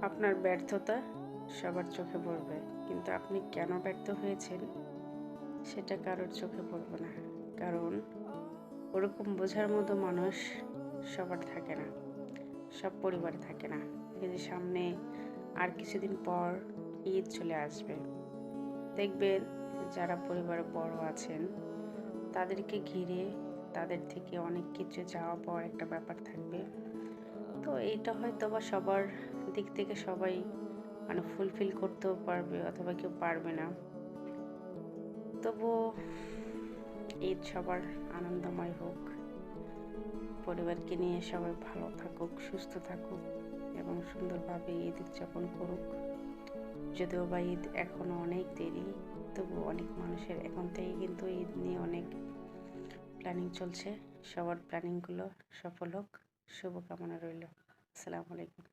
আপনার ব্যর্থতা সবার চোখে পড়বে, কিন্তু আপনি কেন ব্যর্থ হয়েছেন সেটা কারোর চোখে পড়বে না। কারণ ওরকম বোঝার মতো মানুষ সবার থাকে না, সব পরিবারে থাকে না। এই যে সামনে আর কিছুদিন পর ঈদ চলে আসবে, দেখবেন যারা পরিবারে বড় আছেন তাদেরকে ঘিরে তাদের থেকে অনেক কিছু চাওয়া পাওয়ার একটা ব্যাপার থাকবে। তো এইটা হয়তো বা সবার দিক থেকে সবাই মানে ফুলফিল করতেও পারবে অথবা কেউ পারবে না। তবুও ঈদ সবার আনন্দময় হোক, পরিবারকে নিয়ে সবাই ভালো থাকুক, সুস্থ থাকুক এবং সুন্দরভাবে ঈদ উদযাপন করুক। যদিও বা ঈদ এখনো অনেক দেরি, তবু অনেক মানুষের এখন থেকেই কিন্তু ঈদ নিয়ে অনেক প্ল্যানিং চলছে। সবার প্ল্যানিংগুলো সফল হোক, শুভকামনা রইল। আসসালামু আলাইকুম।